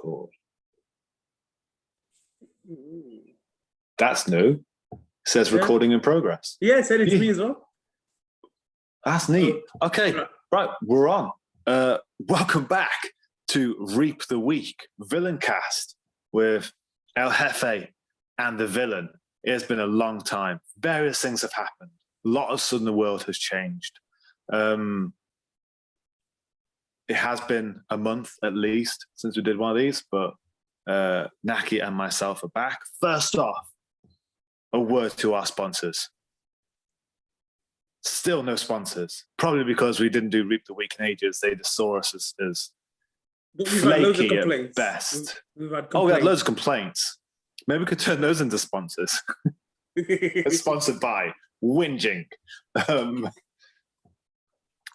record. That's new. It says recording in progress. Yeah, it said it's me as well. That's neat. Okay, right, we're on. Welcome back to Reap the Week, Villaincast with El Jefe and the Villain. It has been a long time. Various things have happened. A lot of sudden the world has changed. It has been a month at least since we did one of these, but Naki and myself are back. First off, a word to our sponsors. Still no sponsors. Probably because we didn't do Reap the Week in ages. They just saw us as flaky at best. We've had we had loads of complaints. Maybe we could turn those into sponsors. It's sponsored by Whinging.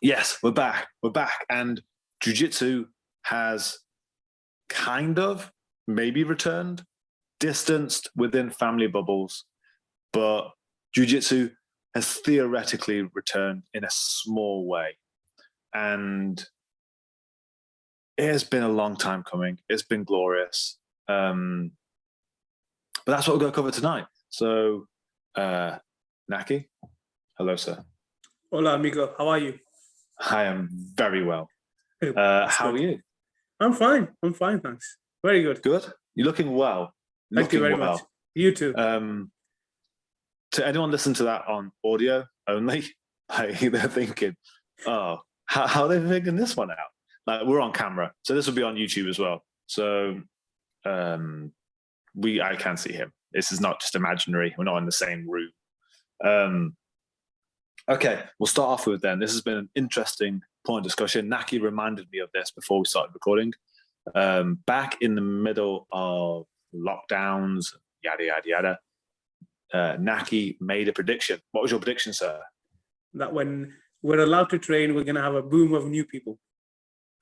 Yes, we're back. We're back. And Jiu-Jitsu has kind of maybe returned, distanced within family bubbles, but Jiu-Jitsu has theoretically returned in a small way. And it has been a long time coming. It's been glorious. But that's what we're going to cover tonight. So, Naki, hello, sir. Hola, amigo. How are you? I am very well. How are you? I'm fine. Thanks. Very good. Good? You're looking well. Thank you very much. You too. To anyone listen to that on audio only, like, they're thinking, oh, how are they figuring this one out? Like, we're on camera, so this will be on YouTube as well. So I can see him. This is not just imaginary. We're not in the same room. Okay, we'll start off with then. This has been an interesting point of discussion. Naki reminded me of this before we started recording. Back in the middle of lockdowns, yada, yada, yada, Naki made a prediction. What was your prediction, sir? That when we're allowed to train, we're going to have a boom of new people.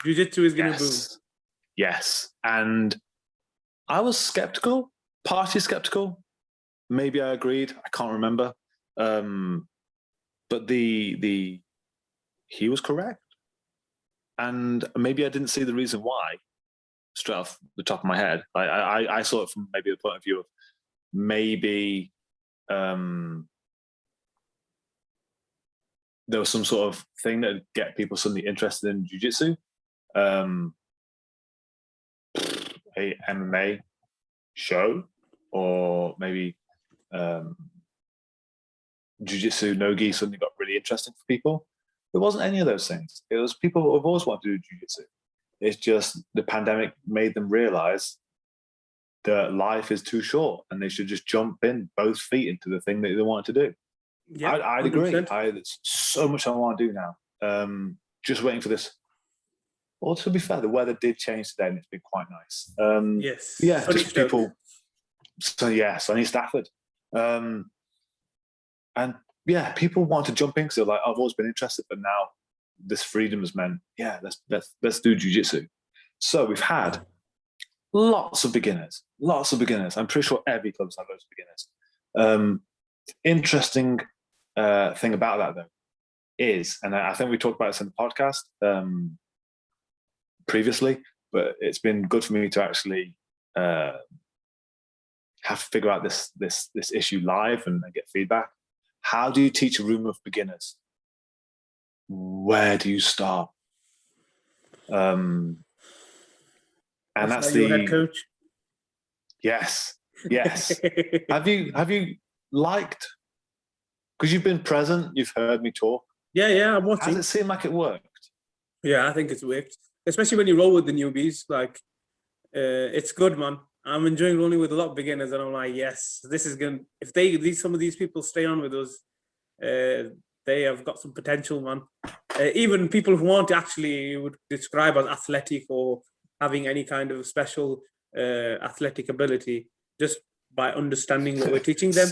Jiu-Jitsu is going to boom. Yes. And I was skeptical, partly skeptical. Maybe I agreed. I can't remember. But he was correct. And maybe I didn't see the reason why straight off the top of my head. I saw it from maybe the point of view of maybe there was some sort of thing that would get people suddenly interested in jiu-jitsu. A MMA show, or maybe jiu-jitsu no-gi suddenly got really interesting for people. There wasn't any of those things. It was people who have always wanted to do jiu-jitsu. It's just the pandemic made them realize that life is too short and they should just jump in both feet into the thing that they wanted to do. Yeah, I'd agree. There's so much I want to do now. Just waiting for this. Well, to be fair, the weather did change today and it's been quite nice. Yes. Yeah, just people. So yeah, sunny Stafford. And yeah, people want to jump in because they're like, I've always been interested, but now this freedom has meant, yeah, let's do jiu-jitsu. So we've had lots of beginners. I'm pretty sure every club's had loads of beginners. Interesting thing about that though is, and I think we talked about this in the podcast previously, but it's been good for me to actually have to figure out this issue live and get feedback. How do you teach a room of beginners? Where do you start? And that's the head coach. Yes. Have you liked? Because you've been present, you've heard me talk. Yeah, I'm watching. Does it seem like it worked? Yeah, I think it's worked. Especially when you roll with the newbies, like it's good, man. I'm enjoying rolling with a lot of beginners, and I'm like, yes, this is going. If some of these people stay on with us, they have got some potential, man. Even people who aren't actually would describe as athletic or having any kind of special athletic ability, just by understanding what we're teaching them.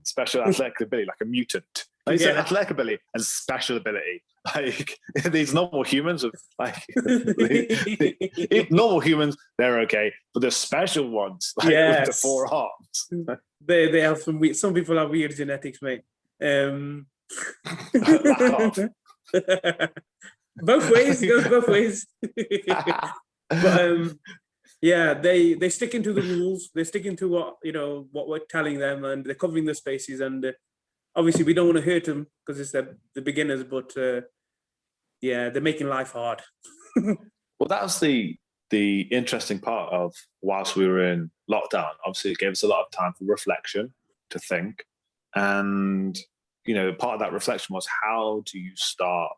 Special athletic ability, like a mutant. Like you said, athletic ability and special ability. Like these normal humans, normal humans, they're okay, but the special ones, like with the 4 arms, they have some people have weird genetics, mate. Both ways, it goes both ways. But Yeah, they stick into the rules. They stick into what what we're telling them, and they're covering the spaces. And obviously, we don't want to hurt them because it's the beginners. But yeah, they're making life hard. Well, that was the interesting part of whilst we were in lockdown. Obviously, it gave us a lot of time for reflection, to think, and part of that reflection was, how do you start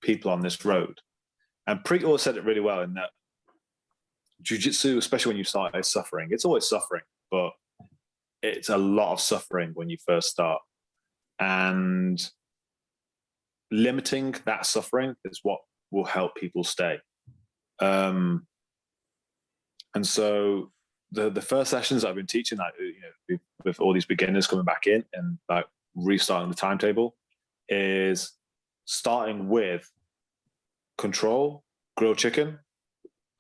people on this road? And Preet always said it really well, in that jiu-jitsu, especially when you start, is suffering. It's always suffering, but it's a lot of suffering when you first start, and limiting that suffering is what will help people stay. And so the first sessions I've been teaching, with all these beginners coming back in and like restarting the timetable, is starting with control, grilled chicken,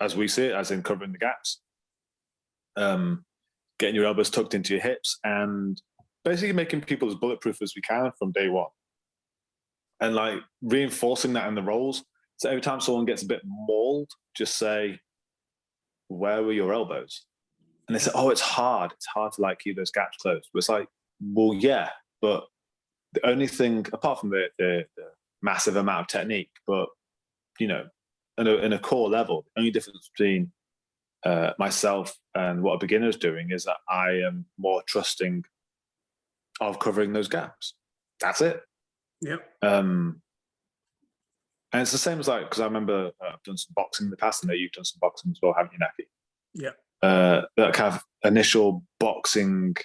as we see it, as in covering the gaps, getting your elbows tucked into your hips, and basically making people as bulletproof as we can from day one, and like reinforcing that in the rolls. So every time someone gets a bit mauled, just say, where were your elbows? And they say, oh, it's hard to like keep those gaps closed. But it's like, well, yeah, but the only thing, apart from the massive amount of technique, but in a core level, the only difference between myself and what a beginner is doing is that I am more trusting of covering those gaps. That's it. Yep. And it's the same as because I remember I've done some boxing in the past, and you've done some boxing as well, haven't you, Naki? Yeah. That kind of initial boxing,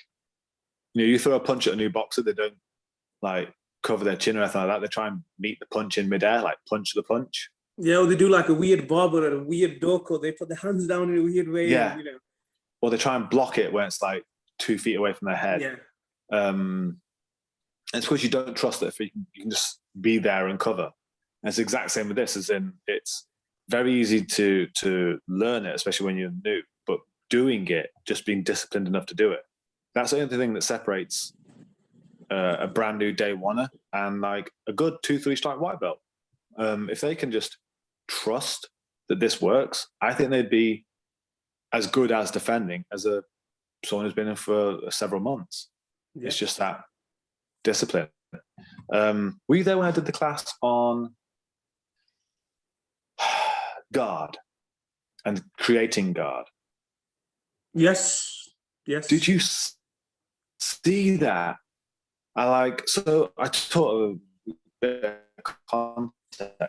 you throw a punch at a new boxer, they don't like cover their chin or anything like that. They try and meet the punch in midair, like punch the punch. Yeah, or they do like a weird barber or a weird doko. They put their hands down in a weird way. Yeah. And, Or they try and block it when it's like 2 feet away from their head. Yeah. And it's because you don't trust that if you can just be there and cover. And it's the exact same with this, as in it's very easy to learn it, especially when you're new, but doing it, just being disciplined enough to do it, that's the only thing that separates a brand new day oneer and like a good 2-3 strike white belt. If they can just trust that this works, I think they'd be as good as defending as someone who's been in for several months. Yeah. It's just that discipline. Were you there when I did the class on guard and creating guard? Yes. Did you see that? I taught a bit of context.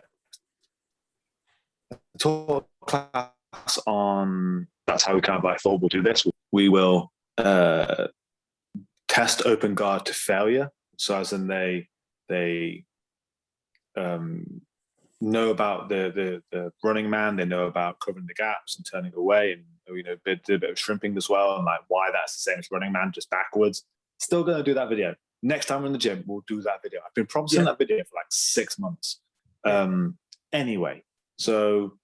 I taught a class on, that's how we kind of like thought we'll do this. We will test open guard to failure. So as in they know about the running man, they know about covering the gaps and turning away, and did a bit of shrimping as well, and like why that's the same as running man, just backwards. Still going to do that video. Next time we're in the gym, we'll do that video. I've been promising that video for like 6 months. Anyway, so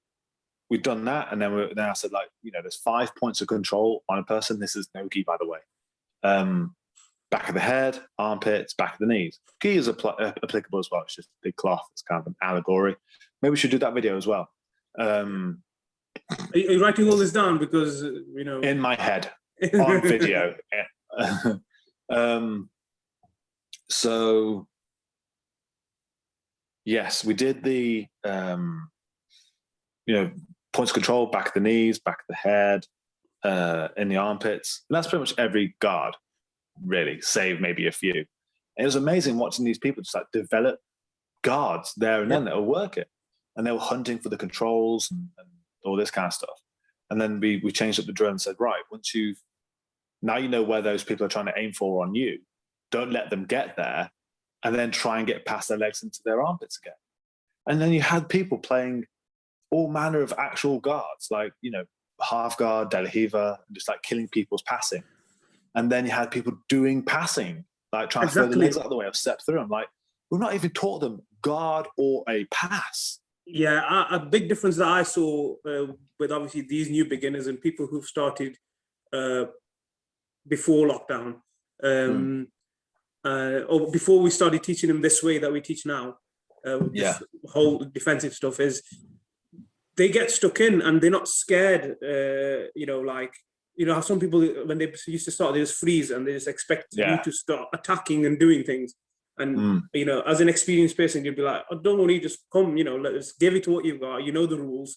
we've done that, and then I said, there's 5 points of control on a person. This is no gi, by the way. Back of the head, armpits, back of the knees. Gi is applicable as well. It's just a big cloth. It's kind of an allegory. Maybe we should do that video as well. Are you writing all this down? Because, in my head, on video. So, yes, we did the, points of control, back of the knees, back of the head, in the armpits. And that's pretty much every guard, really, save maybe a few. And it was amazing watching these people just like develop guards there and then that will work it. And they were hunting for the controls and all this kind of stuff. And then we changed up the drill and said, right, now you know where those people are trying to aim for on you. Don't let them get there, and then try and get past their legs into their armpits again. And then you had people playing all manner of actual guards, like, half guard, de la riva, and just like killing people's passing. And then you had people doing passing, like trying to throw the legs out of the way or step through them. Like, we've not even taught them guard or a pass. Yeah, a big difference that I saw with obviously these new beginners and people who've started before lockdown, or before we started teaching them this way that we teach now, this whole defensive stuff, is they get stuck in and they're not scared. Like, how some people, when they used to start, they just freeze and they just expect you to start attacking and doing things. And, as an experienced person, you'd be like, oh, don't worry, just come, let's give it to what you've got. You know the rules.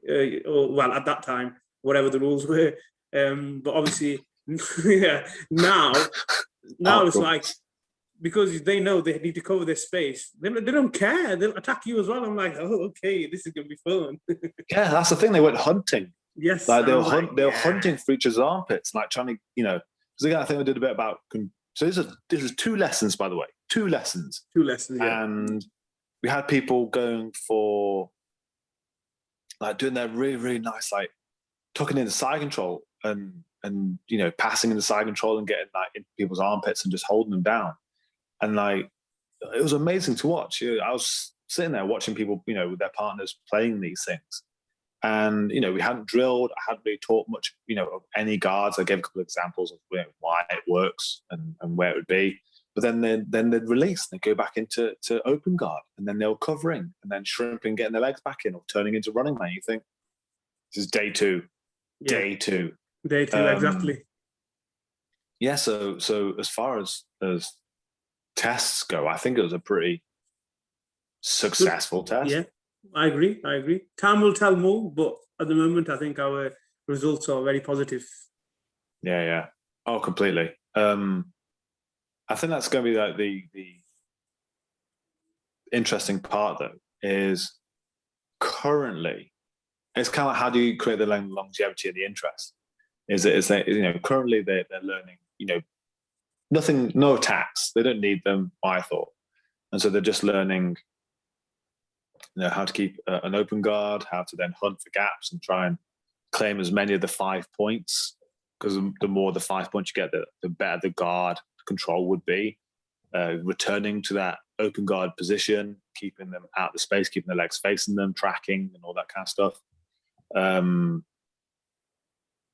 Well, at that time, whatever the rules were. But obviously, now it's like, because they know they need to cover their space, they don't care. They'll attack you as well. I'm like, oh, okay, this is going to be fun. Yeah, that's the thing. They went hunting. Yes. Like they were hunting for each other's armpits, like trying to, because again, I think we did a bit about, so this is 2 lessons, by the way, 2 lessons. 2 lessons, yeah. And we had people going for, like, doing their really, really nice, like, tucking in the side control and passing in the side control and getting, like, into people's armpits and just holding them down. And, like, it was amazing to watch. I was sitting there watching people, with their partners playing these things. And, we hadn't drilled, I hadn't really taught much, of any guards. I gave a couple of examples of why it works and where it would be. But then they'd release and they'd go back into open guard, and then they were covering and then shrimping, getting their legs back in or turning into running man. You think, this is day 2. Yeah. Day 2. Day 2, exactly. Yeah, so as far as tests go, I think it was a pretty successful test. Yeah, I agree. Time will tell more, but at the moment, I think our results are very positive. Yeah. Oh, completely. I think that's going to be like the interesting part, though, is currently, it's kind of like, how do you create the longevity and the interest? Currently they're learning, nothing, no attacks. They don't need them, I thought. And so they're just learning, how to keep an open guard, how to then hunt for gaps and try and claim as many of the 5 points, because the more the 5 points you get, the better the guard control would be. Returning to that open guard position, keeping them out of the space, keeping their legs facing them, tracking and all that kind of stuff.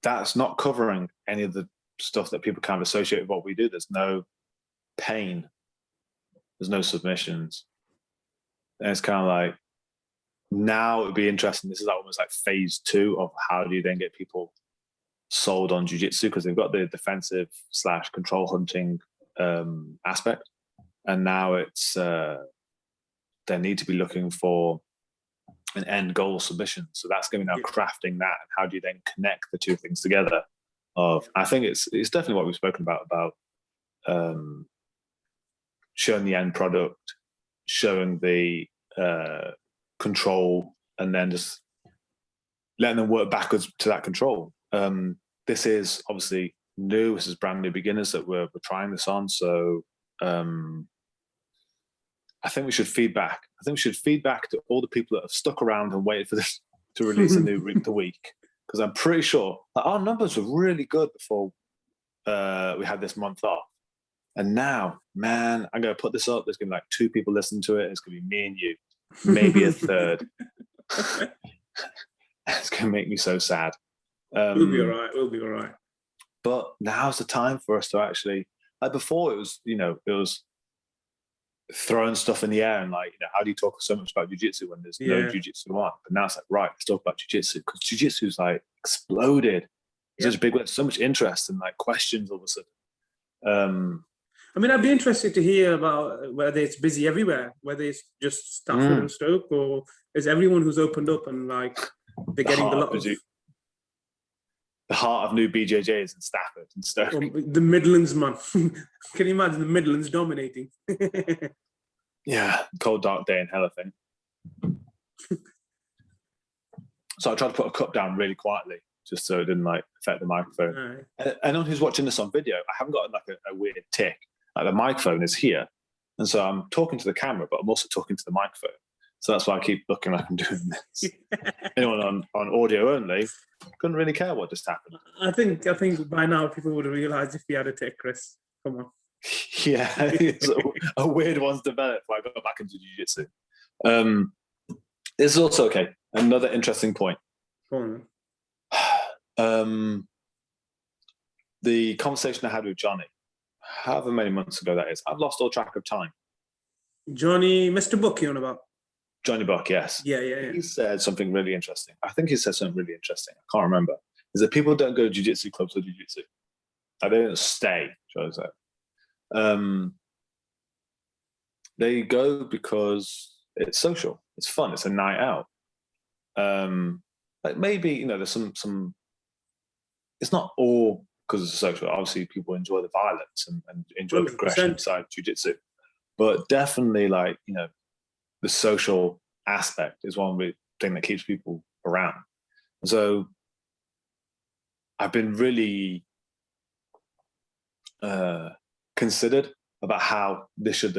That's not covering any of the stuff that people kind of associate with what we do. There's no pain. There's no submissions. And it's kind of like, now it would be interesting. This is almost like phase 2 of how do you then get people sold on jiu-jitsu, because they've got the defensive / control hunting aspect. And now it's, they need to be looking for an end goal submission. So that's going to be now crafting that. And how do you then connect the 2 things together? I think it's definitely what we've spoken about showing the end product, showing the control, and then just letting them work backwards to that control. This is obviously new. This is brand new beginners that we're trying this on. So I think we should feedback. I think we should feedback to all the people that have stuck around and waited for this to release a new week, because I'm pretty sure that our numbers were really good before we had this month off. And now, man, I'm going to put this up. There's going to be like 2 people listening to it. It's going to be me and you, maybe a third. It's going to make me so sad. We'll be all right. But now's the time for us to actually, like before, it was throwing stuff in the air and like, how do you talk so much about jiu-jitsu when there's no jiu-jitsu on? But now it's like, right, let's talk about jiu-jitsu, because jiu-jitsu's like exploded. There's such a big, so much interest and like questions all of a sudden. I mean, I'd be interested to hear about whether it's busy everywhere, whether it's just Stafford and Stoke, or is everyone who's opened up and like they're getting the lot of the heart of new BJJs in Stafford and Stoke. The Midlands, man. Can you imagine the Midlands dominating? Yeah, cold, dark day in hell, I think. So I tried to put a cup down really quietly, just so it didn't like affect the microphone. Right. Anyone who's watching this on video, I haven't got like a weird tick. Like the microphone is here, and so I'm talking to the camera, but I'm also talking to the microphone. So that's why I keep looking like I'm doing this. Anyone on audio only couldn't really care what just happened. I think by now people would have realised if we had a tick, Chris. Come on. Yeah, a weird one's developed when I got back into jiu-jitsu. This is also okay. Another interesting point. Go on. The conversation I had with Johnny, however many months ago that is, I've lost all track of time. Johnny, Mr. Book, you on about? Johnny Buck, yes. Yeah. He said something really interesting. I think he said something really interesting. I can't remember. Is that people don't go to jiu-jitsu clubs for jiu-jitsu. They don't stay, shall I say. They go because it's social. It's fun. It's a night out. Like maybe, there's some. It's not all because it's social. Obviously, people enjoy the violence and enjoy the aggression 100%. inside jiu-jitsu, but definitely, like, the social aspect is one big thing that keeps people around. So I've been really considered about how this should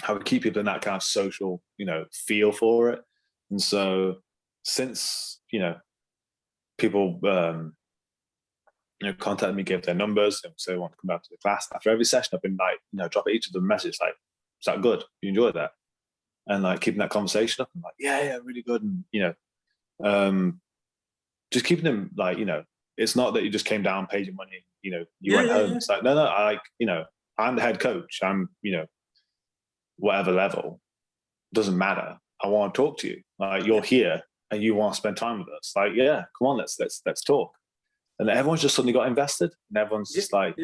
how we keep people in that kind of social, feel for it. And so since, people, contacted me, gave their numbers, and say they want to come back to the class. After every session, I've been like, drop each of them a message like, is that good? You enjoy that? And like keeping that conversation up. I'm like, yeah, really good. And just keeping them like, it's not that you just came down, paid your money, you went home. It's like, no, I'm the head coach. I'm, whatever level, doesn't matter. I want to talk to you. Like, you're here and you want to spend time with us. Like, yeah, come on, let's talk. And everyone's just suddenly got invested, and everyone's just like,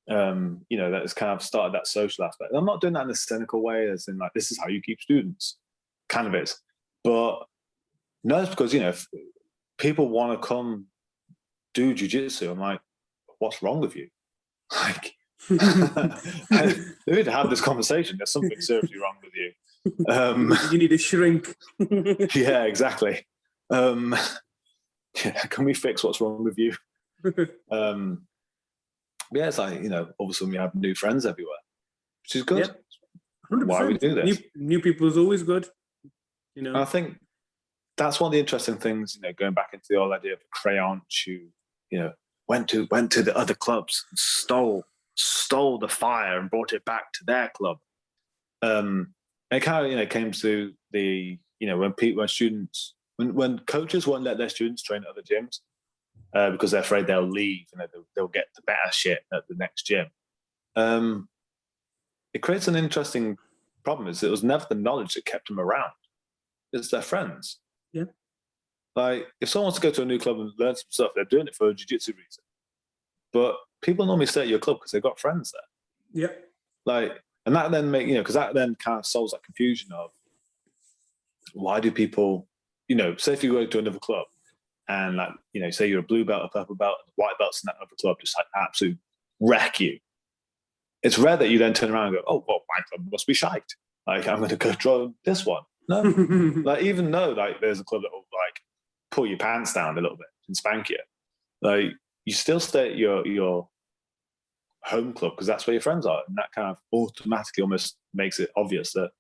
that's kind of started that social aspect. And I'm not doing that in a cynical way, as in like, this is how you keep students. Kind of is. But no, it's because, if people want to come do jiu-jitsu, I'm like, what's wrong with you? Like, we need to have this conversation. There's something seriously wrong with you. You need to shrink. Yeah, exactly. Can we fix what's wrong with you? Yeah, it's like, all of a sudden we have new friends everywhere, which is good. Yeah, 100%. Why we do this? New people is always good. I think that's one of the interesting things, going back into the whole idea of crayon who, went to the other clubs and stole the fire and brought it back to their club. It kind of, came to the, when coaches won't let their students train at other gyms because they're afraid they'll leave and they'll get the better shit at the next gym. It creates an interesting problem. Is it was never the knowledge that kept them around. It's their friends. Yeah. Like, if someone wants to go to a new club and learn some stuff, they're doing it for a jiu-jitsu reason. But people normally stay at your club because they've got friends there. Yeah. Like, and that then because that then kind of solves that confusion of why do people, say if you go to another club and like, say you're a blue belt, a purple belt, and the white belts in that other club just like absolutely wreck you. It's rare that you then turn around and go, oh, well, my club must be shite. Like, I'm going to go join this one. No, like, even though like there's a club that will like pull your pants down a little bit and spank you, like, you still stay at your home club because that's where your friends are, and that kind of automatically almost makes it obvious that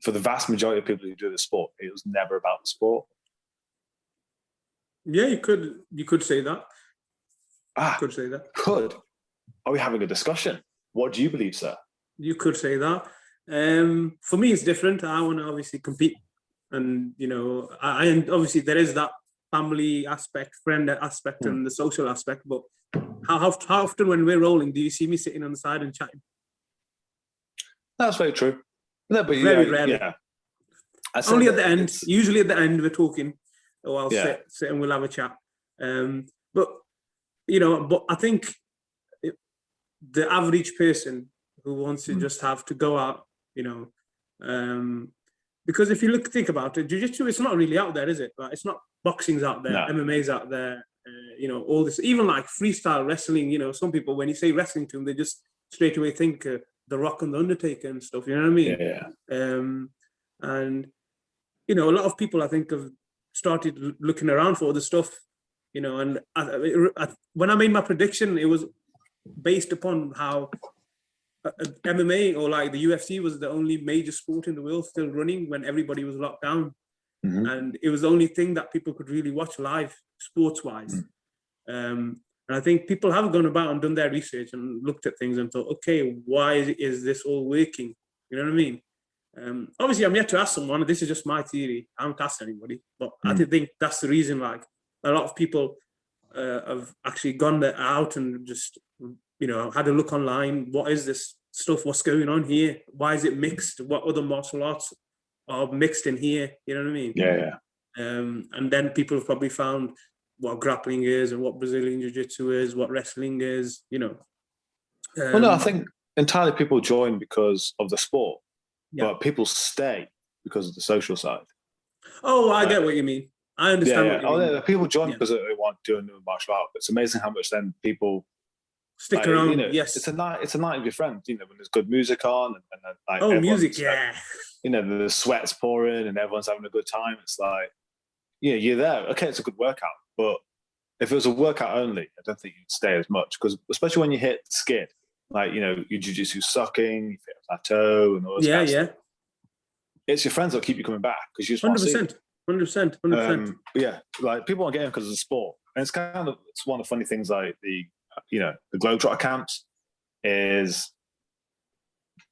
for the vast majority of people who do the sport, it was never about the sport. Yeah, you could say that. Could say that. Could. Are we having a discussion? What do you believe, sir? You could say that. For me, it's different. I want to obviously compete, and I obviously there is that family aspect, friend aspect, and the social aspect. But how often when we're rolling do you see me sitting on the side and chatting? That's very true. No, but very rarely. Yeah. Only at the end. Usually at the end we're talking, or I'll sit and we'll have a chat. But I think the average person who wants to just have to go out, because if you think about it, jiu-jitsu, it's not really out there, is it? Like, it's not boxing's out there, no. MMA's out there, all this, even like freestyle wrestling, some people, when you say wrestling to them, they just straight away think The Rock and The Undertaker and stuff, you know what I mean? Yeah. And, a lot of people, I think, have started looking around for other stuff, and when I made my prediction, it was based upon how MMA or like the UFC was the only major sport in the world still running when everybody was locked down. Mm-hmm. And it was the only thing that people could really watch live sports-wise. Mm-hmm. And I think people have gone about and done their research and looked at things and thought, okay, why is this all working? You know what I mean? Obviously, I'm yet to ask someone. This is just my theory. I haven't asked anybody. But I think that's the reason, like, a lot of people have actually gone out and just, had a look online. What is this stuff. What's going on here? Why is it mixed? What other martial arts are mixed in here? You know what I mean? Yeah. And then people have probably found what grappling is and what Brazilian Jiu-Jitsu is, what wrestling is, you know. Well, no, I think entirely people join because of the sport, but people stay because of the social side. Oh, I get what you mean. I understand what you mean. Yeah, people join because they want to do a new martial art. It's amazing how much then people stick around. You know, yes, it's a night with your friends. You know, when there's good music on and music, yeah. You know, the sweat's pouring and everyone's having a good time. It's like, yeah, you're there. Okay, it's a good workout, but if it was a workout only, I don't think you'd stay as much because especially when you hit skid, like, you know, your jiu-jitsu sucking, you hit a plateau and all this kind of stuff. It's your friends that keep you coming back because you just want to see it. 100%. Yeah, like people want to get in because of the sport, and it's one of the funny things. Like the Globetrotter camps is,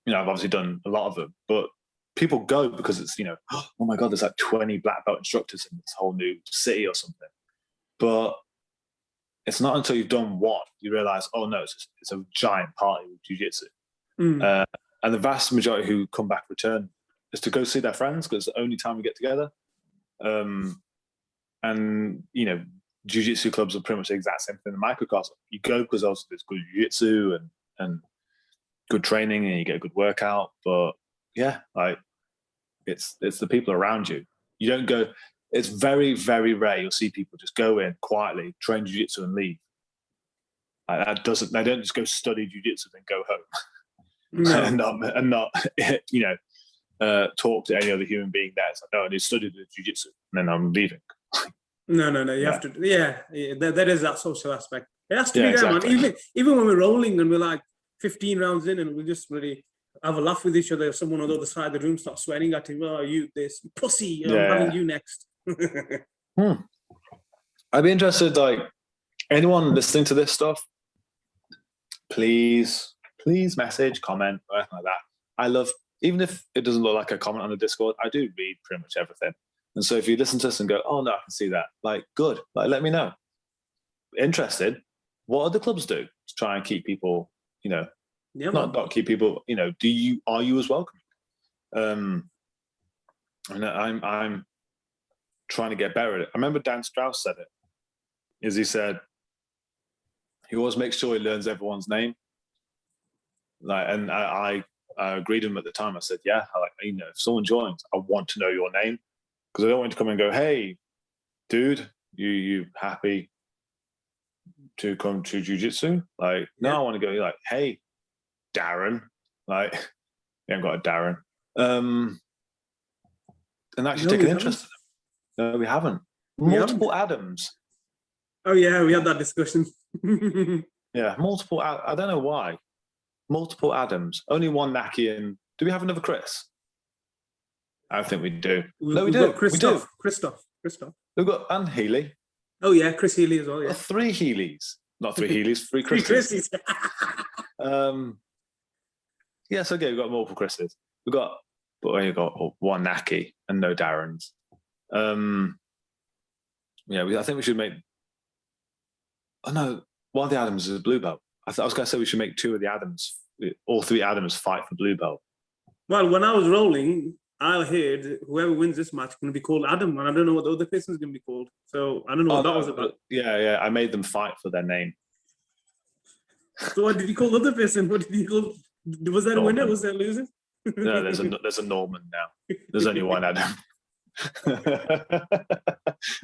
you know, I've obviously done a lot of them, but people go because it's, you know, oh my god, there's like 20 black belt instructors in this whole new city or something. But it's not until you've done one you realize, oh no, it's a giant party with jiu-jitsu. And the vast majority who come back return is to go see their friends because it's the only time we get together. And you know, jiu-jitsu clubs are pretty much the exact same thing in the microcosm. You go because also there's good jiu-jitsu and good training and you get a good workout. But yeah, like it's the people around you. You don't go. It's very, very rare you'll see people just go in quietly, train jiu-jitsu and leave. Like that doesn't. They don't just go study jiu-jitsu and go home and not you know, talk to any other human being there. It's like, no, I need to study the jiu-jitsu and then I'm leaving. No. You have to. Yeah. There is that social aspect. It has to be there, exactly. man. Even when we're rolling and we're like 15 rounds in and we just really have a laugh with each other. If someone on the other side of the room starts swearing at him, "Oh, you this pussy! I'm having you next." I'd be interested, like anyone listening to this stuff, please message, comment, or anything like that. I love, even if it doesn't look like a comment on the Discord, I do read pretty much everything. And so if you listen to us and go, oh no, I can see that, like good, like let me know. Interested, what other clubs do to try and keep people, you know, not keep people, you know, are you as welcome? And I'm trying to get better at it. I remember Dan Strauss said it, is he said he always makes sure he learns everyone's name. Like, and I agreed with him at the time. I said, yeah, like, you know, if someone joins, I want to know your name because I don't want to come and go, hey, dude, you happy to come to jiu-jitsu? Like, no, I want to go like, hey, Darren. Like, we haven't got a Darren. And actually take an interest in them. No, we haven't. Multiple Adams. Oh yeah, we had that discussion. Yeah, multiple. I don't know why. Multiple Adams. Only one Naki. And do we have another Chris? I think we do. No, we do. Christoph. We've got and Healy. Oh yeah, Chris Healy as well. Yeah, 3 Healys. Not 3 Healys. 3 3 Chris's. Chris's. Yes, okay. We've got multiple Chris's. We've got one Naki and no Darrens. I think we should make. Oh no, one of the Adams is a blue belt. I was going to say we should make 2 of the Adams, all 3 Adams fight for blue belt. Well, when I was rolling, I heard whoever wins this match is going to be called Adam, and I don't know what the other person is going to be called. So I don't know what that was about. Yeah, I made them fight for their name. So what did you call the other person? What did you call? Was that a winner? Was that a loser? No, there's a Norman now. There's only one Adam.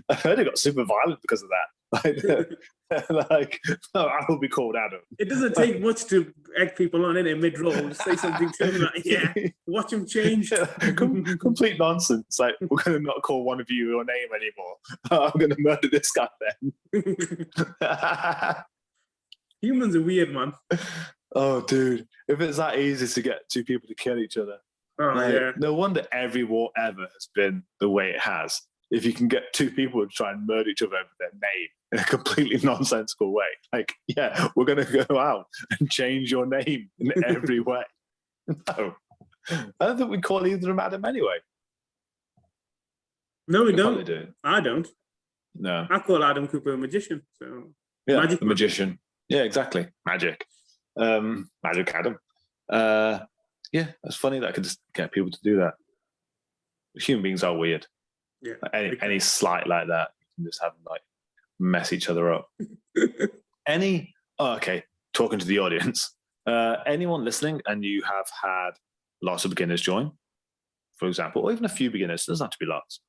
I heard it got super violent because of that. Like I will be called Adam. It doesn't take much to egg people on in a mid-roll. Just say something to them like, yeah, watch them change. Complete nonsense. Like, we're going to not call one of you your name anymore. I'm going to murder this guy then. Humans are weird, man. Oh, dude. If it's that easy to get 2 people to kill each other. Yeah. No wonder every war ever has been the way it has. If you can get 2 people to try and murder each other over their name in a completely nonsensical way. Like, yeah, we're going to go out and change your name in every way. No. I don't think we call either of them Adam anyway. No, we don't. Do. I don't. No. I call Adam Cooper a magician. So yeah, the magician. Yeah, exactly. Magic. Magic Adam. Yeah, it's funny that I could just get people to do that. Human beings are weird. Yeah. Like any slight like that, you can just have them like mess each other up. Okay, talking to the audience. Anyone listening and you have had lots of beginners join, for example, or even a few beginners, it doesn't have to be lots.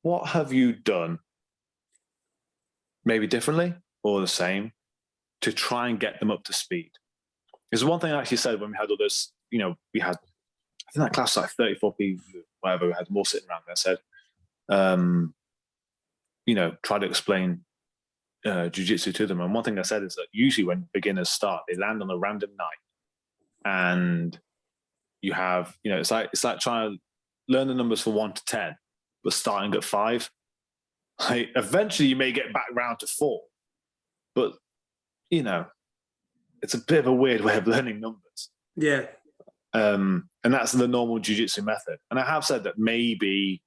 What have you done maybe differently or the same to try and get them up to speed? Because one thing I actually said when we had all this, we had, I think that class was like 34 people, whatever, we had more sitting around there, said, try to explain jiu-jitsu to them. And one thing I said is that usually when beginners start, they land on a random night and you have, it's like trying to learn the numbers from 1 to 10, but starting at 5. Like, eventually you may get back round to 4, but it's a bit of a weird way of learning numbers. Yeah. And that's the normal jiu-jitsu method. And I have said that maybe,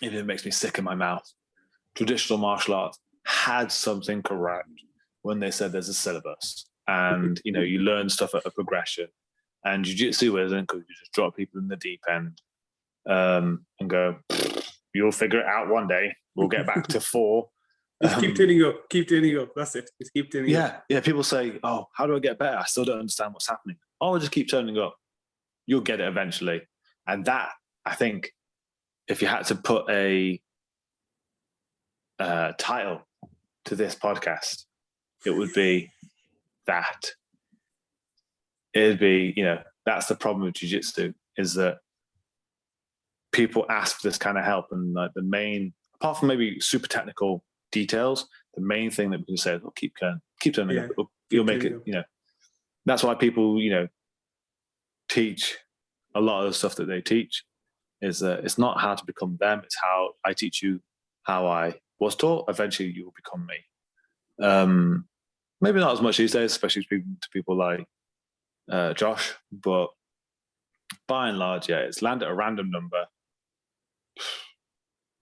if it makes me sick in my mouth, traditional martial arts had something correct when they said there's a syllabus and, you learn stuff at a progression. And jiu-jitsu isn't, because you just drop people in the deep end and go, you'll figure it out one day. We'll get back to 4. Just keep turning up. Keep turning up. That's it. Just keep turning up. Yeah. People say, oh, how do I get better? I still don't understand what's happening. Oh, just keep turning up. You'll get it eventually. And that, I think, if you had to put a title to this podcast, it would be that. It'd be, that's the problem with jiu-jitsu, is that people ask for this kind of help. And like the main, apart from maybe super technical details, the main thing that we can say is, keep turning up. You'll make it, That's why people, teach a lot of the stuff that they teach, is that it's not how to become them, it's how I teach you how I was taught. Eventually you will become me. Maybe not as much these days, especially to people like Josh, but by and large, it's land at a random number,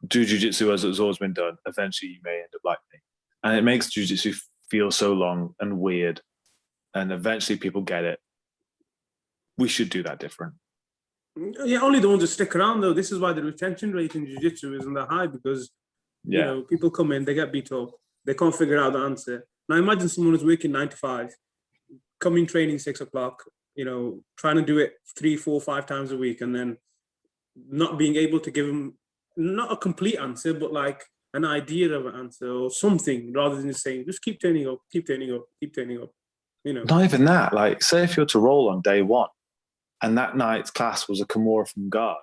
do jiu-jitsu as it's always been done. Eventually you may end up like me. And it makes jiu-jitsu feel so long and weird, and eventually people get it. We should do that different. Yeah, only the ones that stick around, though. This is why the retention rate in jiu-jitsu isn't that high, because people come in, they get beat up, they can't figure out the answer. Now imagine someone who's working 9 to 5, coming training 6 o'clock, trying to do it 3, 4, 5 times a week, and then not being able to give them not a complete answer, but like an idea of an answer or something, rather than just saying, just keep turning up, keep turning up, keep turning up. Not even that. Like, say if you're to roll on day 1, and that night's class was a Kimura from guard,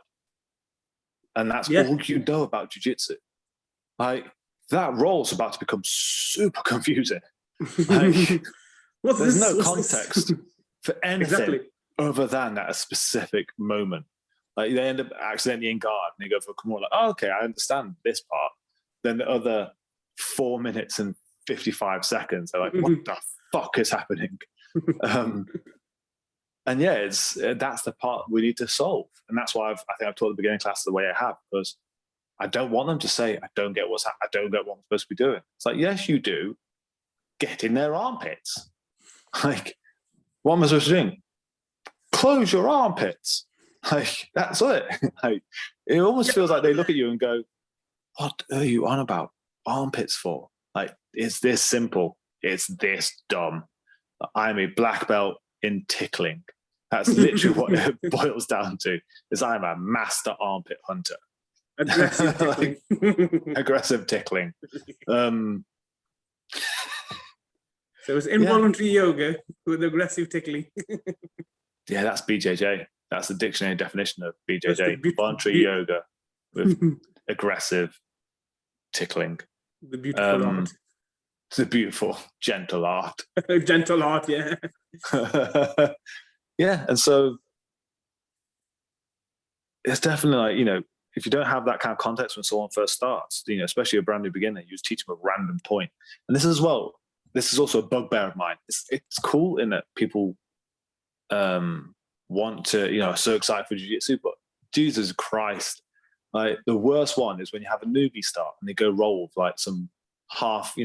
and that's all you know about jiu-jitsu. Like, that roll's about to become super confusing. Like, there's no context for anything other than that a specific moment. Like, they end up accidentally in guard, and they go for a Kimura, like, oh, okay, I understand this part. Then the other 4 minutes and 55 seconds, they're like, what the fuck is happening? And that's the part we need to solve. And that's why I think I've taught the beginning class the way I have, because I don't want them to say, I don't get what I'm supposed to be doing. It's like, yes, you do. Get in their armpits. Like, what am I supposed to do? Close your armpits. Like, that's it. Like, it almost feels like they look at you and go, what are you on about? Armpits for? Like, it's this simple. It's this dumb. I'm a black belt in tickling. That's literally what it boils down to, is I'm a master armpit hunter. Aggressive tickling. Aggressive tickling. So it's involuntary yoga with aggressive tickling. Yeah, that's BJJ. That's the dictionary definition of BJJ. Involuntary yoga with aggressive tickling. The beautiful art. It's a beautiful, gentle art. Gentle art, yeah. Yeah, and so it's definitely like, if you don't have that kind of context when someone first starts, especially a brand new beginner, you just teach them a random point. And this is also a bugbear of mine. It's cool in that people want to, are so excited for jiu-jitsu, but Jesus Christ, like the worst one is when you have a newbie start and they go roll with like some half,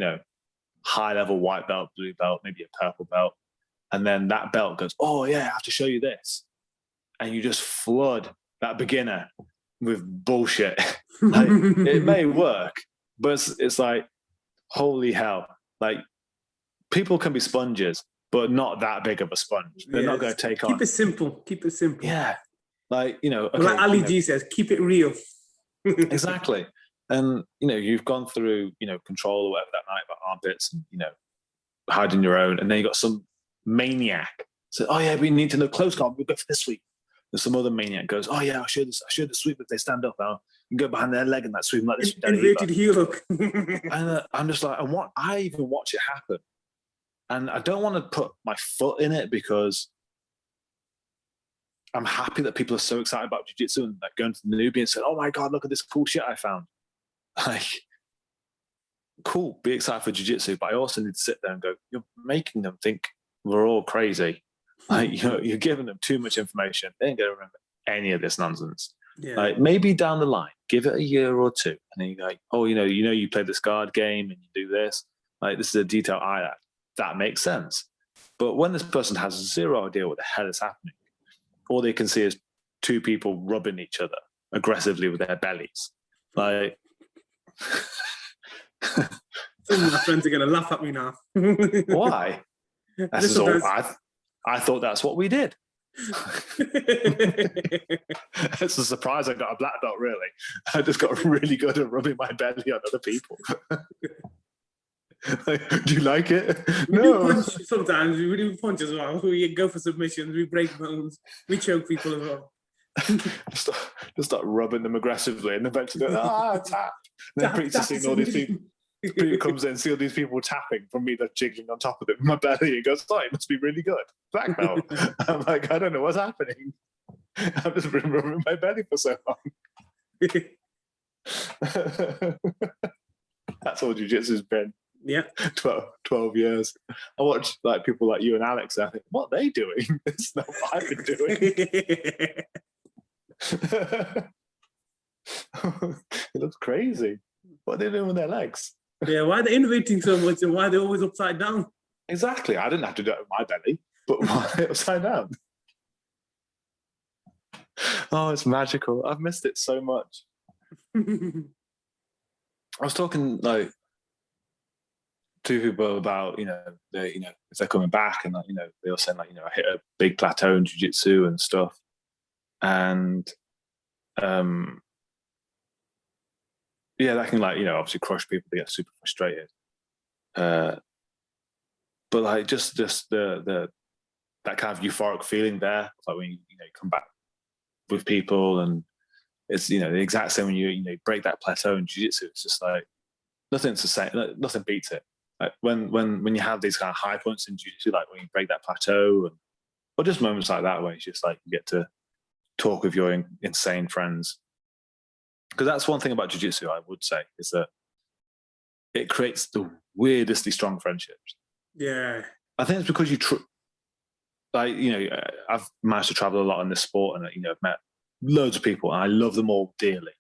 high level white belt, blue belt, maybe a purple belt, and then that belt goes, oh yeah, I have to show you this, and you just flood that beginner with bullshit. Like, it may work, but it's like, holy hell. Like, people can be sponges, but not that big of a sponge. They're not going to take on. Keep it simple. Keep it simple. Yeah. Like, okay, like Ali G says, keep it real. Exactly. And, you've gone through, control or whatever that night about armpits and, hiding your own. And then you got some maniac. So, oh yeah, we need to know close guard. We'll go for this sweep. There's some other maniac goes, oh yeah, I'll show the sweep if they stand up. You can go behind their leg and that sweep like this. Inverted heel hook. And I'm just like, I even watch it happen. And I don't want to put my foot in it because I'm happy that people are so excited about jiu-jitsu and like going to the newbie and saying, oh my God, look at this cool shit I found. Like, cool, be excited for jiu-jitsu, but I also need to sit there and go, you're making them think we're all crazy. Like, you're giving them too much information. They ain't going to remember any of this nonsense. Yeah. Like, maybe down the line, give it a year or two, and then you're like, oh, you play this guard game and you do this. Like, this is a detail I add. That makes sense. But when this person has zero idea what the hell is happening, all they can see is two people rubbing each other aggressively with their bellies. Like, some of my friends are going to laugh at me now. Why? That's all. I thought that's what we did. It's a surprise I got a black belt, really. I just got really good at rubbing my belly on other people. Like, do you like it? No. Punch sometimes. We do punch as well. We go for submissions. We break bones. We choke people as well. just start rubbing them aggressively, and eventually, tap. And then pretty soon, all these people. Peter comes in, see all these people tapping from me that's jiggling on top of it with my belly. He goes, oh, it must be really good. Black belt. I'm like, I don't know what's happening. I've just been rubbing my belly for so long. That's all jiu-jitsu's been. Yeah. 12 years. I watch like people like you and Alex, and I think, what are they doing? It's not what I've been doing. It looks crazy. What are they doing with their legs? Yeah, why are they innovating so much and why are they always upside down? Exactly. I didn't have to do it with my belly, but why upside down? Oh, it's magical. I've missed it so much. I was talking like to people about, if they're coming back, and they were saying like, I hit a big plateau in jiu-jitsu and stuff. And yeah, that can obviously crush people. They get super frustrated. But like just the that kind of euphoric feeling there, like when you come back with people, and it's the exact same when you break that plateau in jiu-jitsu. It's just like nothing's the same. Nothing beats it. Like when you have these kind of high points in jiu-jitsu, like when you break that plateau, or just moments like that where it's just like you get to talk with your insane friends. Because that's one thing about jiu-jitsu, I would say, is that it creates the weirdestly strong friendships. Yeah. I think it's because I've managed to travel a lot in this sport, and I've met loads of people, and I love them all dearly.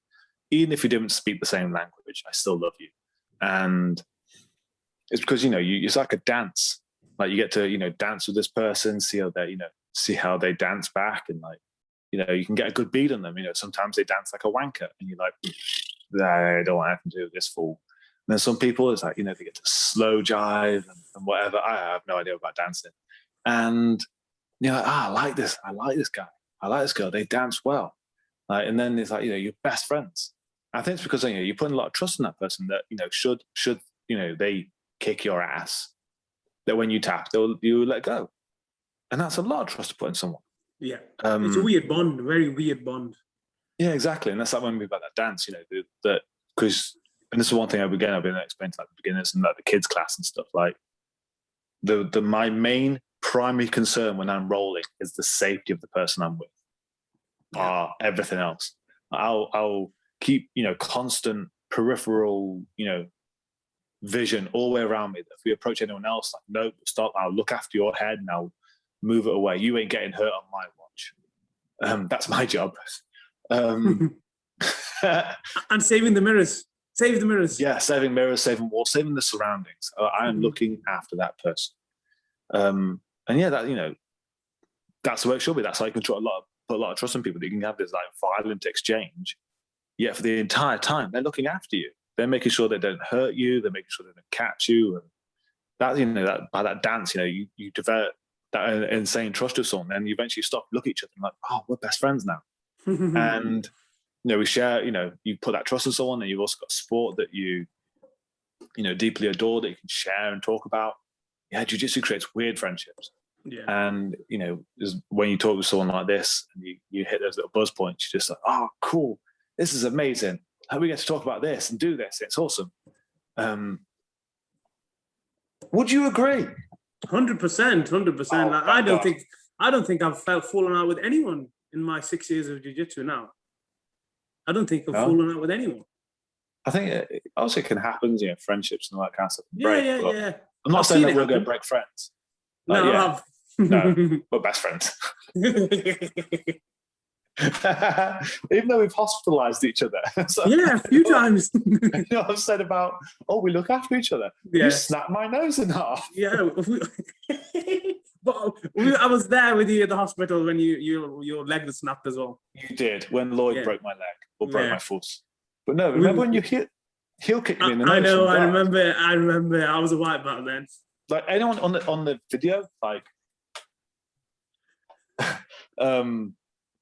Even if you didn't speak the same language, I still love you. And it's because it's like a dance. Like, you get to dance with this person, see how they dance back, and like you can get a good beat on them. Sometimes they dance like a wanker, and you're like, I don't want anything to do with this fool. And then some people, it's like they get to slow jive and whatever. I have no idea about dancing, and you're like, I like this guy, I like this girl. They dance well, and then it's like you're best friends. I think it's because you put in a lot of trust in that person that should they kick your ass, that when you tap, you let go, and that's a lot of trust to put in someone. Yeah, it's a weird bond, very weird bond. Yeah, exactly, and that's like when we about that dance, that because, and this is one thing I've been explaining to like the beginners and like the kids class and stuff. Like my main primary concern when I'm rolling is the safety of the person I'm with. Everything else, I'll keep constant peripheral vision all the way around me. That if we approach anyone else, like, no, stop. I'll look after your head and I'll move it away. You ain't getting hurt on my watch. That's my job. And saving the mirrors. Save the mirrors. Yeah, saving mirrors, saving walls, saving the surroundings. I am looking after that person. And yeah, that, you know, that's the way it should be. That's how you can put a lot of trust in people. That you can have this like violent exchange, yet for the entire time they're looking after you. They're making sure they don't hurt you. They're making sure they don't catch you. And that, you know, that by that dance, you know, you develop that insane trust with someone, and you eventually stop, look at each other, and like, oh, we're best friends now. And you know, we share. You know, you put that trust in someone, and you've also got sport that you know, deeply adore, that you can share and talk about. Yeah, jiu-jitsu creates weird friendships. Yeah. And, you know, when you talk with someone like this and you hit those little buzz points, you're just like, oh, cool. This is amazing. How we get to talk about this and do this. It's awesome. Would you agree? 100%, 100%. Oh, Like, I don't think I've fallen out with anyone in my 6 years of jiu-jitsu now. I don't think I've fallen out with anyone. I think it also can happen, you know, friendships and all that kind of stuff. Yeah. I'm not saying that we're going to break friends. No, no, we're best friends. Even though we've hospitalized each other. So, yeah, a few times. You know what I've said about, oh, we look after each other. Yeah. You snapped my nose in half. Yeah. But I was there with you at the hospital when your leg was snapped as well. You did, when Lloyd broke my leg or broke my foot. But no, remember when you heel kicked me in the nose? I know, I remember. I was a white belt then. Like anyone on the video, like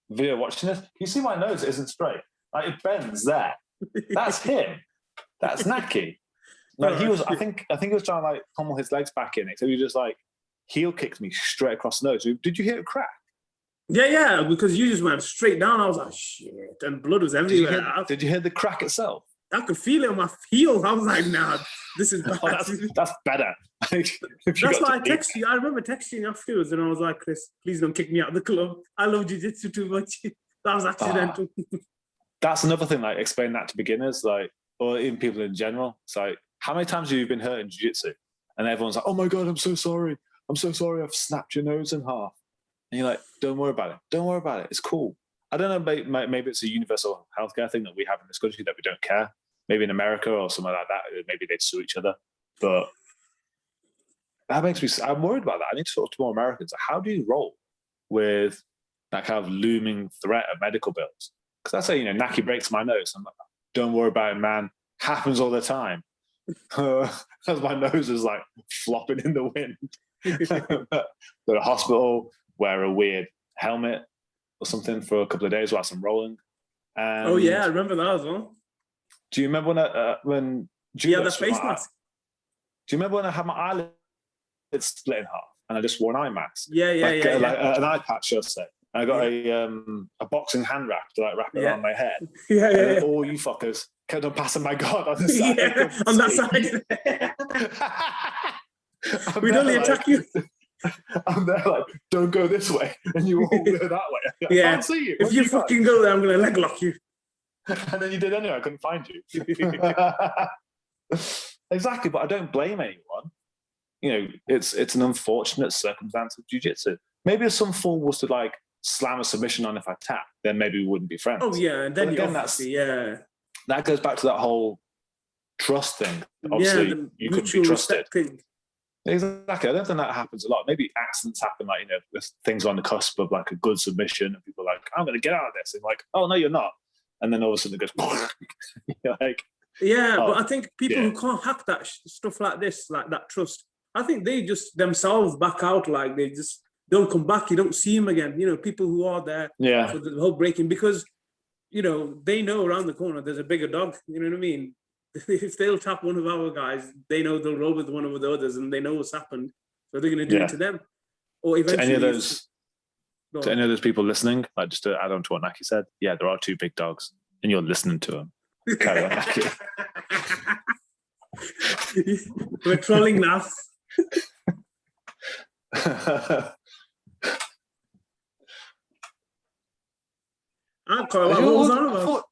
video watching this, you see my nose isn't straight. Like it bends there. That's him. That's Naki. Like he was, I think he was trying to like pummel his legs back in it. So he just like heel kicked me straight across the nose. Did you hear it crack? Yeah, because you just went straight down. I was like, shit, and blood was everywhere. Did you hear the crack itself? I could feel it on my heel. I was like, nah, this is bad. That's better. That's why I texted you. I remember texting you afterwards, and I was like, Chris, please don't kick me out of the club. I love jiu-jitsu too much. That was accidental. That's another thing, like explain that to beginners, like, or even people in general. It's like, how many times have you been hurt in jiu-jitsu? And everyone's like, oh my God, I'm so sorry. I've snapped your nose in half. And you're like, don't worry about it. Don't worry about it. It's cool. I don't know, maybe it's a universal healthcare thing that we have in this country that we don't care. Maybe in America or somewhere like that, maybe they'd sue each other. But that makes me, I'm worried about that. I need to talk to more Americans. How do you roll with that kind of looming threat of medical bills? Because I say, you know, Naki breaks my nose. I'm like, don't worry about it, man. Happens all the time. Because my nose is like flopping in the wind. Go to hospital, wear a weird helmet or something for a couple of days whilst I'm rolling. And oh yeah, I remember that as well. Do you remember when the face mask? Do you remember when I had my eyelids split in half and I just wore an eye mask? Yeah. Like an eye patch, I'll say. I got a boxing hand wrap to like wrap it around my head. Yeah. All you fuckers kept on passing my guard on the side. Yeah, on that side. We'd only attack you. I'm there like, don't go this way, and you all go that way. I can't see you. If you fucking go there, I'm going to leg lock you. And then you did anyway. I couldn't find you. Exactly, but I don't blame anyone. You know, it's an unfortunate circumstance of jiu-jitsu. Maybe if some fool was to like slam a submission on if I tap, then maybe we wouldn't be friends. Oh yeah, and then that goes back to that whole trust thing. Obviously, you couldn't be trusted. Exactly. I don't think that happens a lot. Maybe accidents happen, like, you know, if things are on the cusp of like a good submission and people are like, I'm going to get out of this. And like, oh, no, you're not. And then all of a sudden it goes, you're like, but I think people who can't hack that stuff like this, like that trust, I think they just themselves back out, like they just don't come back. You don't see them again. You know, people who are there for the whole breaking, because, you know, they know around the corner there's a bigger dog. You know what I mean? If they'll tap one of our guys, they know they'll roll with one of the others, and they know what's happened, so they're going to do it to them. Or eventually, to any of those people listening, like just to add on to what Naki said, yeah, there are two big dogs, and you're listening to them. Carry on, Naki. We're trolling now. What was on about?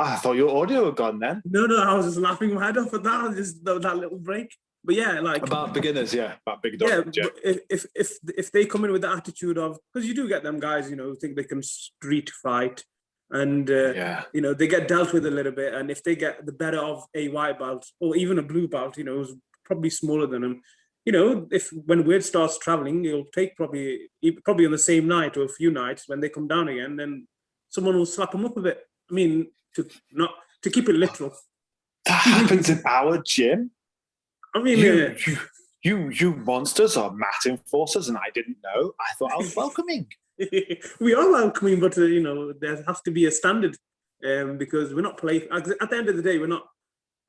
I thought your audio had gone then. No, I was just laughing my head off at that. Just that little break. But yeah, like about beginners, about big dogs. Yeah, if they come in with the attitude of, because you do get them guys, you know, who think they can street fight, and you know, they get dealt with a little bit, and if they get the better of a white belt or even a blue belt, you know, who's probably smaller than them, if when Wade starts traveling, it'll take probably on the same night or a few nights when they come down again, then someone will slap them up a bit. I mean, to keep it literal. That happens in our gym. I mean, you monsters are mat enforcers, and I didn't know. I thought I was welcoming. we are welcoming, but there has to be a standard, because we're not play. At the end of the day, we're not.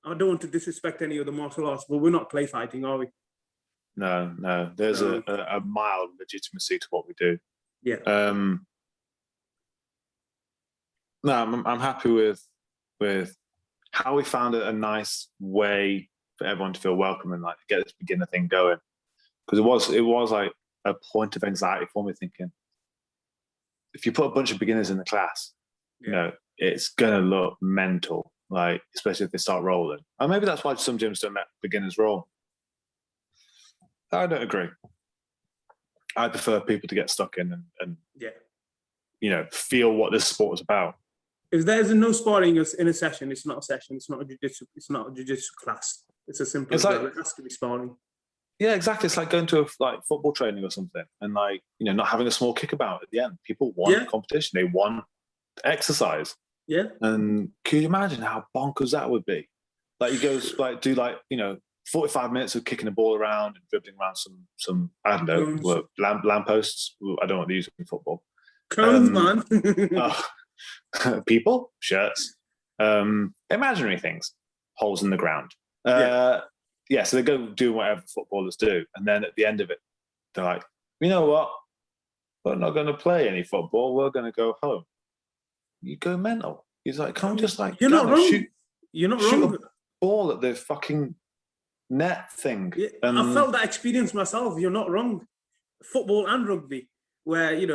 I don't want to disrespect any of the martial arts, but we're not play fighting, are we? No. There's a mild legitimacy to what we do. Yeah. No, I'm happy with how we found a nice way for everyone to feel welcome and like get this beginner thing going. Because it was like a point of anxiety for me, thinking if you put a bunch of beginners in the class, it's gonna look mental. Like, especially if they start rolling. And maybe that's why some gyms don't let beginners roll. I don't agree. I prefer people to get stuck in and feel what this sport is about. If there's no sparring in a session, it's not a session. It's not a jiu-jitsu. It's not a jiu-jitsu class. It's as simple as that. It has to be sparring. Yeah, exactly. It's like going to a football training or something, and not having a small kickabout at the end. People want competition. They want exercise. Yeah. And can you imagine how bonkers that would be? Like, you go do 45 minutes of kicking the ball around and dribbling around some I don't know, lampposts. I don't want to use it in football. Cones, man. People, shirts, imaginary things, holes in the ground. So they go do whatever footballers do, and then at the end of it, they're like, you know what? We're not going to play any football. We're going to go home. You go mental. He's like, can't we just you're not wrong. You're not shoot wrong. A ball at the fucking net thing. Yeah, I felt that experience myself. You're not wrong. Football and rugby, where you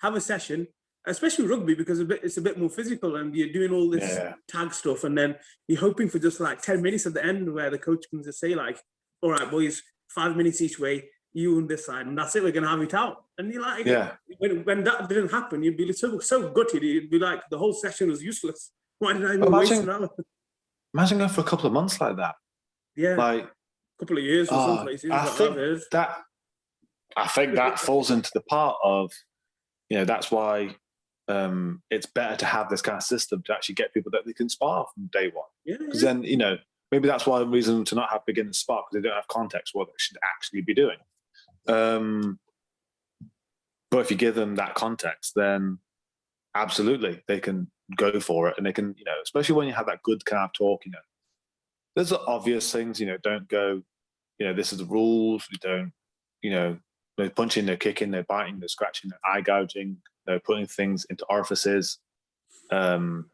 have a session, especially rugby, because it's a bit more physical, and you're doing all this tag stuff, and then you're hoping for just like 10 minutes at the end where the coach can just say like, all right, boys, 5 minutes each way, you on this side, and that's it, we're going to have it out. And you're like, when that didn't happen, you'd be so gutted. You'd be like, the whole session was useless. Why did I even waste an hour? Imagine going for a couple of months like that. Yeah. Like, a couple of years or some places. I think that falls into the part of, that's why it's better to have this kind of system to actually get people that they can spar from day one. Because then, maybe that's why the reason to not have beginners spar, because they don't have context what they should actually be doing. But if you give them that context, then absolutely they can go for it, and they can, especially when you have that good kind of talk, there's the obvious things, don't go, this is the rules. We don't, no punching, no kicking, no biting, no scratching, no eye gouging, no putting things into orifices. Did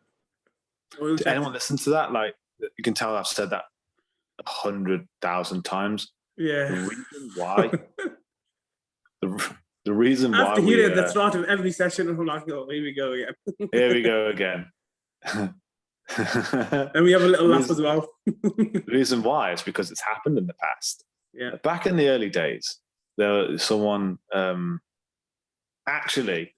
anyone listen to that? Like, you can tell I've said that 100,000 times. Yeah. The reason why. the reason why. I have to hear it at the start of every session, and I'm like, oh, here we go again. Here we go again. And we have a little laugh as well. The reason why is because it's happened in the past. Yeah. Back in the early days, there was someone actually,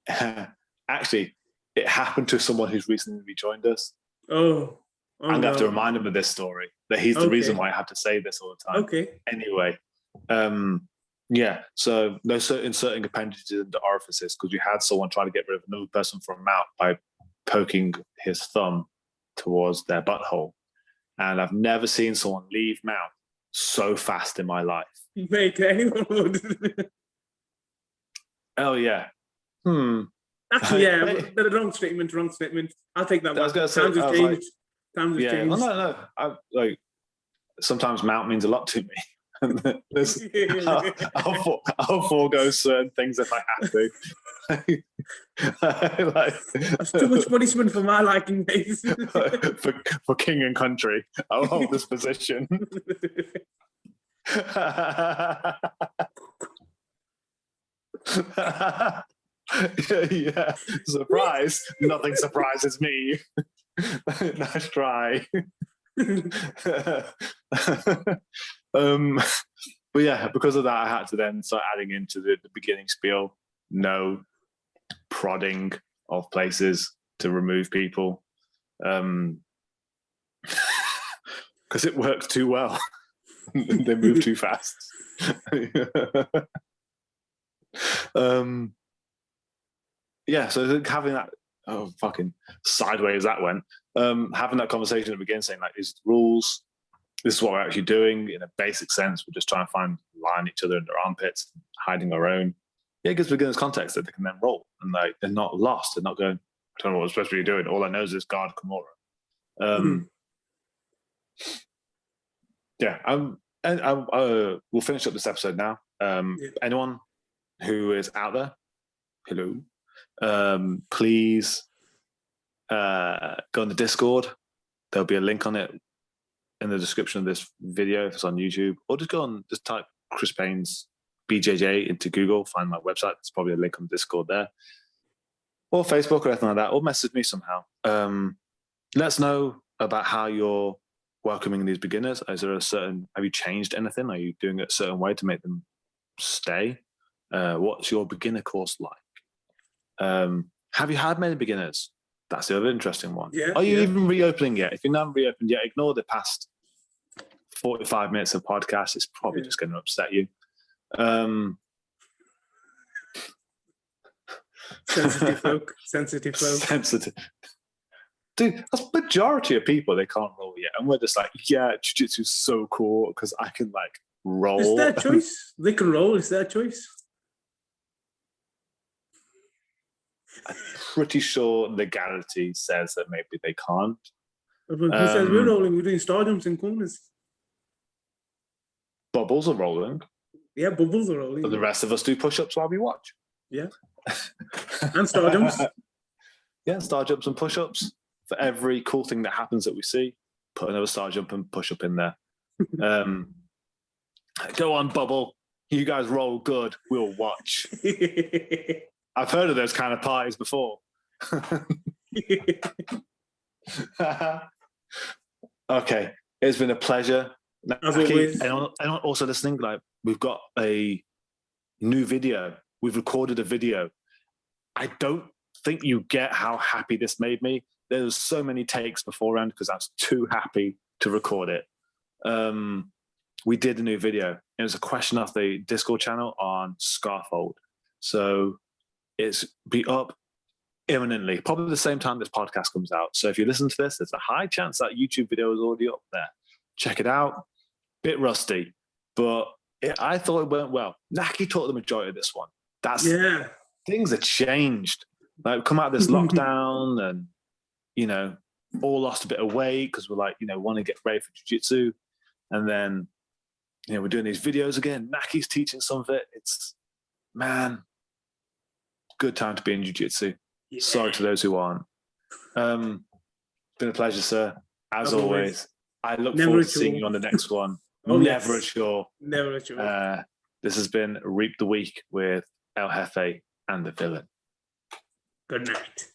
it happened to someone who's recently rejoined us. Oh, I'm going to have to remind him of this story, that he's the reason why I have to say this all the time. Okay. Anyway, so no inserting appendages into orifices, because we had someone trying to get rid of another person from a mouth by poking his thumb towards their butthole. And I've never seen someone leave mouth so fast in my life. Mate, anyone would. Oh, yeah. Actually, yeah, the wrong statement. I'll take that one. I was going to say, times have changed. Times have changed. Well, no. Sometimes mount means a lot to me. I'll forego certain things if I have to. That's too much punishment for my liking, mate. for king and country, I'll hold this position. Yeah. Surprise! Nothing surprises me. Nice try. But yeah, because of that, I had to then start adding into the beginning spiel, no prodding of places to remove people, because it worked too well. They move too fast. Yeah, so I think having that, fucking sideways that went. Having that conversation at the beginning, saying like, these are the rules, this is what we're actually doing in a basic sense. We're just trying to line each other in their armpits, hiding our own. Yeah, it gives beginners context that they can then roll, and like they're not lost. They're not going, I don't know what I'm supposed to be doing. All I know is this guard Kimura. Yeah, and we'll finish up this episode now. Anyone who is out there, hello, please go on the Discord. There'll be a link on it in the description of this video if it's on YouTube, or just type Chris Payne's BJJ into Google, find my website. There's probably a link on Discord there, or Facebook or anything like that, or message me somehow. Let us know about how you're welcoming these beginners. Have you changed anything? Are you doing it a certain way to make them stay? What's your beginner course like? Have you had many beginners? That's the other interesting one. Yeah, Are you even reopening yet? If you're not reopened yet, ignore the past 45 minutes of podcast. It's probably just going to upset you. Sensitive folk. Sensitive. Dude, that's majority of people, they can't roll yet. And we're just like, yeah, jiu-jitsu is so cool because I can like roll. It's their choice. They can roll. It's their choice. I'm pretty sure legality says that maybe they can't. He says we're rolling, we're doing star jumps in corners. Bubbles are rolling. Yeah, bubbles are rolling. But the rest of us do push-ups while we watch. Yeah. And star jumps. Yeah, star jumps and push-ups. For every cool thing that happens that we see, put another star jump and push-up in there. Go on, Bubble. You guys roll good. We'll watch. I've heard of those kind of parties before. Okay, it's been a pleasure. As always. Anyone also listening, like, we've got a new video. We've recorded a video. I don't think you get how happy this made me. There was so many takes beforehand because I was too happy to record it. We did a new video. It was a question off the Discord channel on Scarfold. So it's be up imminently, probably the same time this podcast comes out. So if you listen to this, there's a high chance that YouTube video is already up there. Check it out. Bit rusty, but I thought it went well. Naki taught the majority of this one. Things have changed. Like, come out of this lockdown and, you know, all lost a bit of weight because we're like, you know, want to get ready for jiu-jitsu. And then, you know, we're doing these videos again. Naki's teaching some of it. It's, man, good time to be in jiu-jitsu. Yeah. Sorry to those who aren't. It's been a pleasure, sir. As always. I look forward to seeing you on the next one. Never at all. Never at all. This has been Reap the Week with El Jefe and the Villain. Good night.